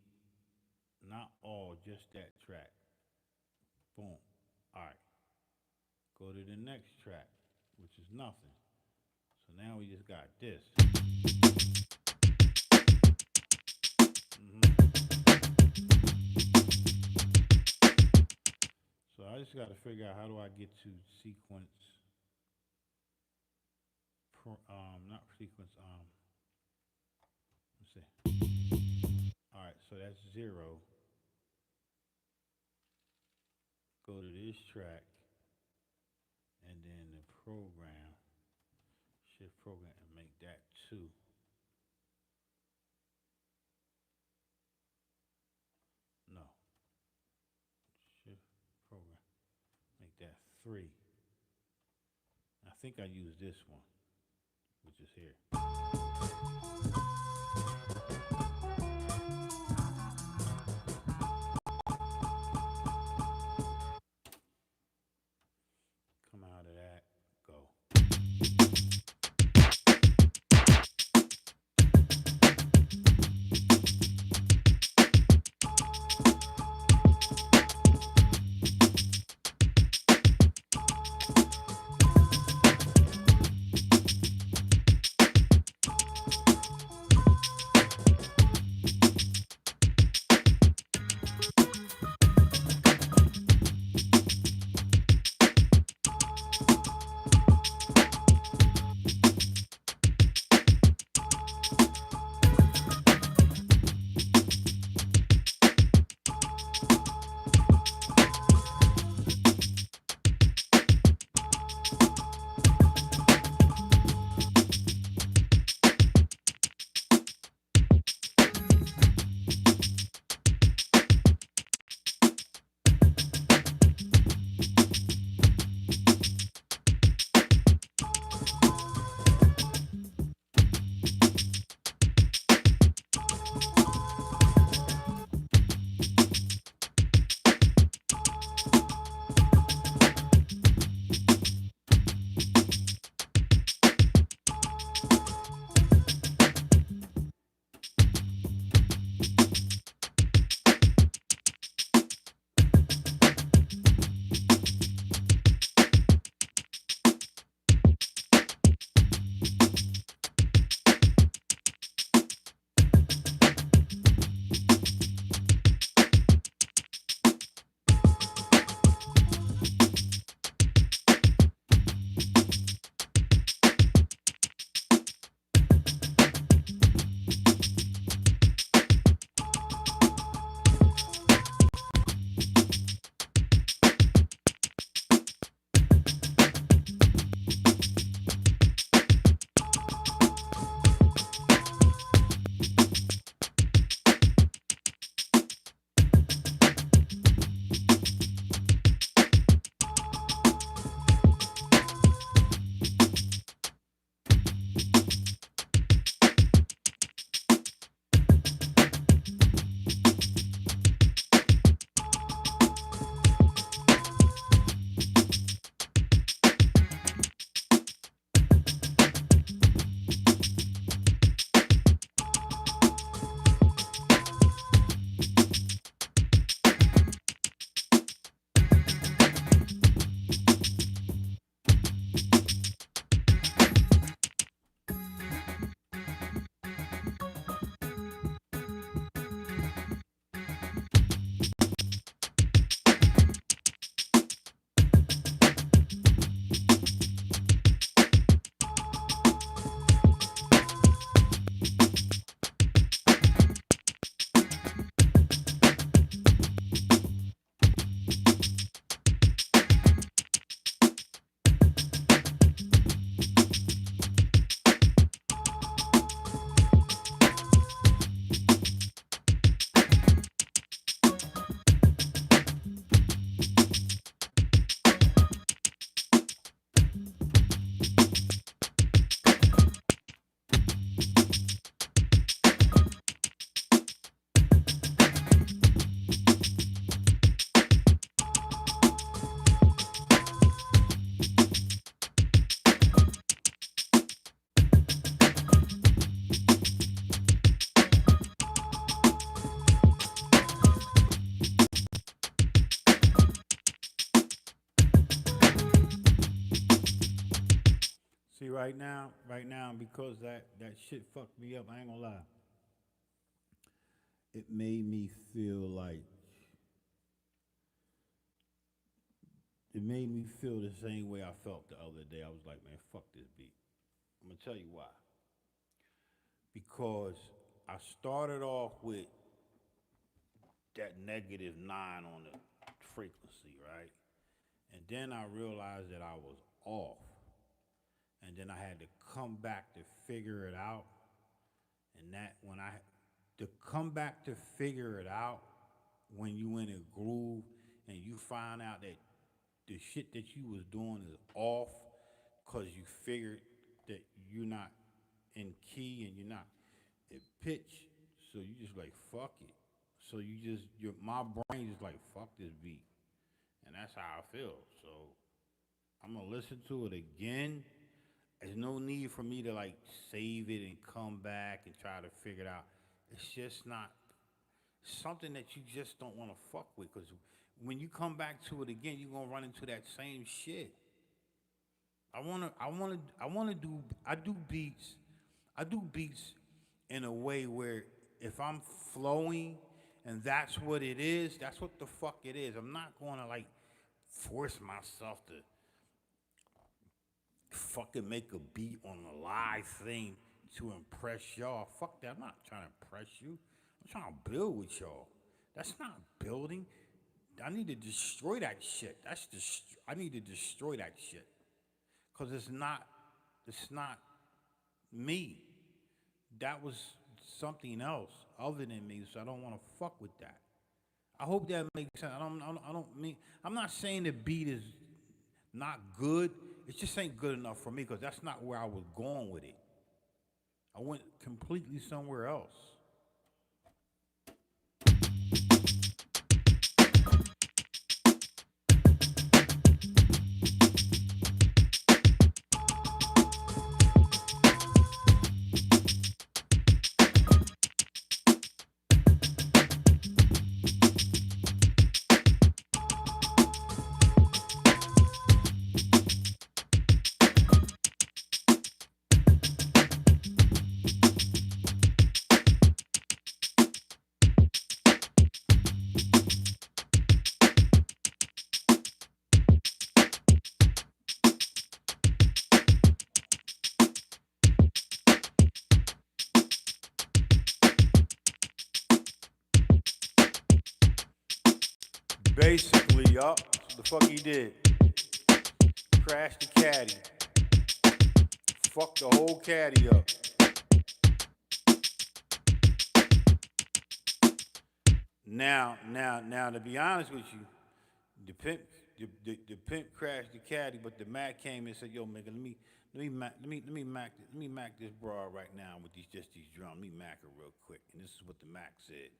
not all, just that track. Boom. All right. Go to the next track, which is nothing. So now we just got this. So I just got to figure out how do I get to sequence, not sequence, let's see. All right, so that's 0. Go to this track, and then the program, shift program, and make that 2. No. Shift program. 3. I think I used this one, which is here. Come out of that, go. See, right now, because that shit fucked me up, I ain't gonna lie. It made me feel like, it made me feel the same way I felt the other day. I was like, man, fuck this beat. I'm gonna tell you why. Because I started off with that -9 on the frequency, right? And then I realized that I was off. And then I had to come back to figure it out. And that when I to come back to figure it out, when you in a groove and you find out that the shit that you was doing is off because you figured that you're not in key and you're not in pitch. So you just like fuck it. So you just my brain is like fuck this beat, and that's how I feel. So I'm gonna listen to it again. There's no need for me to like save it and come back and try to figure it out. It's just not something that you just don't want to fuck with because when you come back to it again, you're gonna run into that same shit. I do beats. I do beats in a way where if I'm flowing and that's what it is, that's what the fuck it is. I'm not gonna like force myself to fucking make a beat on a live thing to impress y'all. Fuck that. I'm not trying to impress you. I'm trying to build with y'all. That's not building. I need to destroy that shit. I need to destroy that shit. Cause it's not me. That was something else other than me, so I don't want to fuck with that. I hope that makes sense. I don't mean. I'm not saying the beat is not good. It just ain't good enough for me because that's not where I was going with it. I went completely somewhere else. Basically, yup, the fuck he did. Crashed the caddy. Fucked the whole caddy up. Now, to be honest with you, the pimp, the pimp crashed the caddy, but the Mac came and said, "Yo, nigga, let me mac this broad right now with these drums. Let me mac her real quick." And this is what the Mac said.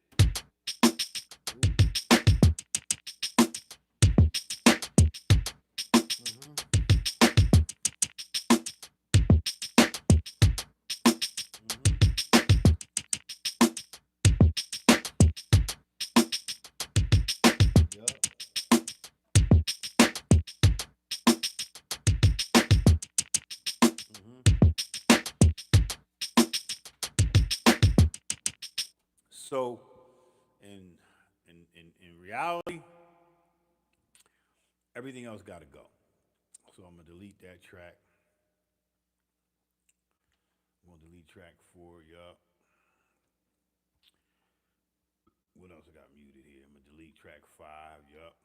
Yup. So, in reality, everything else got to go. So I'm gonna delete that track. I'm gonna delete track 4. Yup. What else I got muted here? I'm gonna delete track 5. Yup.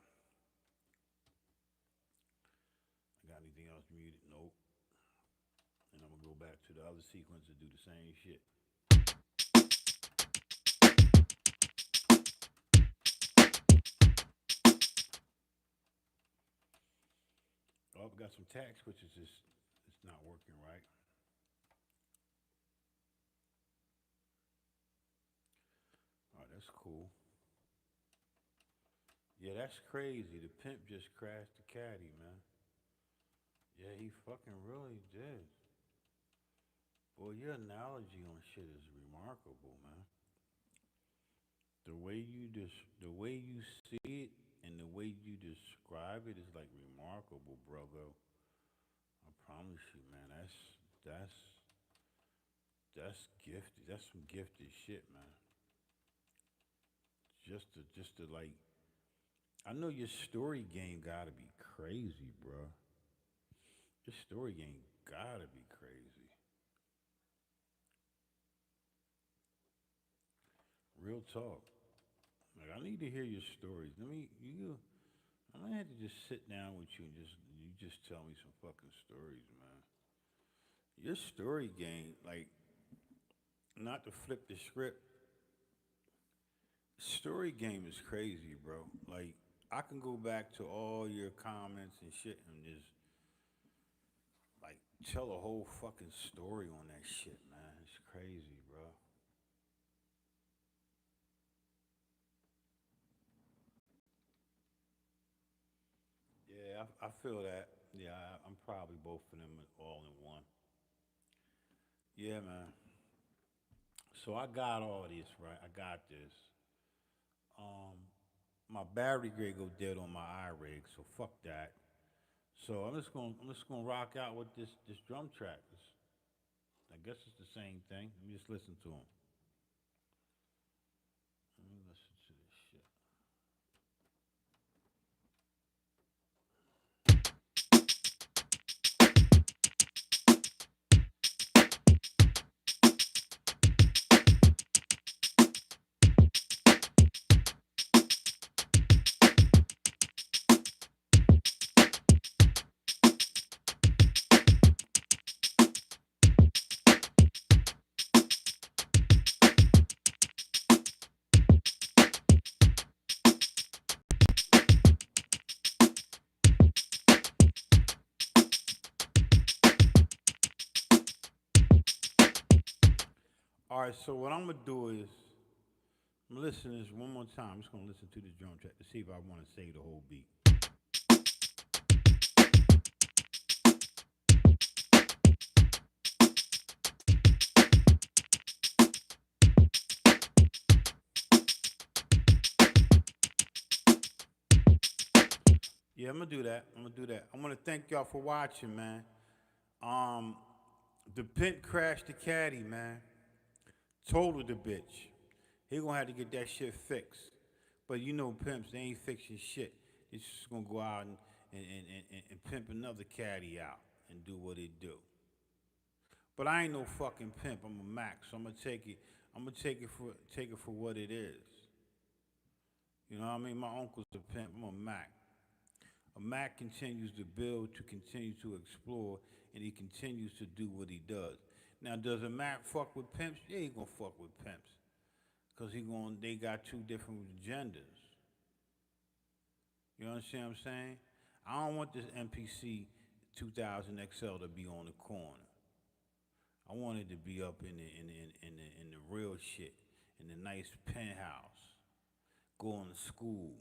I got anything else muted? Nope. And I'm gonna go back to the other sequence and do the same shit. Oh, we got some tax, which is just it's not working right. All right, that's cool. Yeah, that's crazy. The pimp just crashed the caddy, man. Yeah, he fucking really did. Boy, your analogy on shit is remarkable, man. The way you see it and the way you describe it is like remarkable, brother. I promise you, man. That's that's gifted. That's some gifted shit, man. Just to like, I know your story game gotta be crazy, bro. Your story game gotta be crazy. Real talk. Like I need to hear your stories. Let me you. I'm gonna have to just sit down with you and just tell me some fucking stories, man. Your story game, like not to flip the script, story game is crazy, bro. Like I can go back to all your comments and shit and just like tell a whole fucking story on that shit, man. It's crazy, bro. Yeah, I feel that. Yeah, I'm probably both of them all in one. Yeah, man. So I got all this, right? I got this. Um, my battery grid go dead on my iRig, so fuck that. So I'm just gonna rock out with this drum track. I guess it's the same thing. Let me just listen to them. Let me listen to this shit. All right, so what I'm gonna do is I'm gonna listen to this one more time. I'm just gonna listen to this drum track to see if I want to say the whole beat. Yeah, I'm gonna do that. I'm gonna do that. I want to thank y'all for watching, man. Um, the pimp crashed the caddy, man. Totaled the bitch. He gonna have to get that shit fixed. But you know pimps, they ain't fixing shit. They just gonna go out and pimp another caddy out and do what it do. But I ain't no fucking pimp. I'm a Mac, so I'm gonna take it. I'm gonna take it for what it is. You know what I mean? My uncle's a pimp. I'm a Mac. A Mac continues to build, to continue to explore, and he continues to do what he does. Now, does a Mac fuck with pimps? Yeah, he gonna fuck with pimps, cause they got two different agendas. You understand what I'm saying? I don't want this MPC 2000 XL to be on the corner. I want it to be up in the real shit, in the nice penthouse, going to school,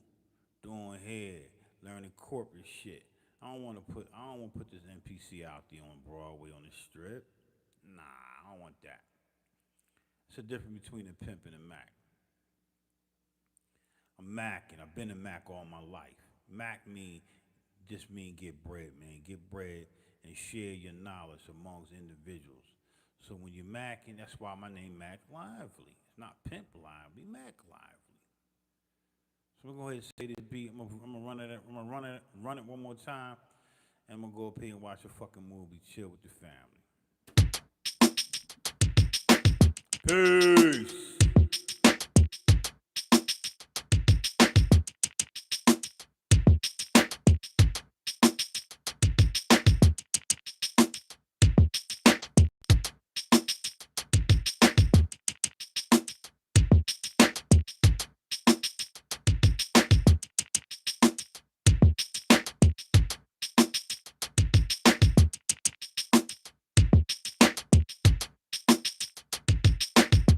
doing hair, learning corporate shit. I don't want to put this NPC out there on Broadway on the strip. Nah, I don't want that. It's a difference between a pimp and a Mac. A Mac, and I've been a Mac all my life. Mac mean get bread, man. Get bread and share your knowledge amongst individuals. So when you're Macking, that's why my name Mac Lively. It's not Pimp Lively, Mac Lively. So I'm gonna go ahead and say this beat. I'm gonna run it one more time, and I'm gonna go up here and watch a fucking movie, chill with the family. Peace.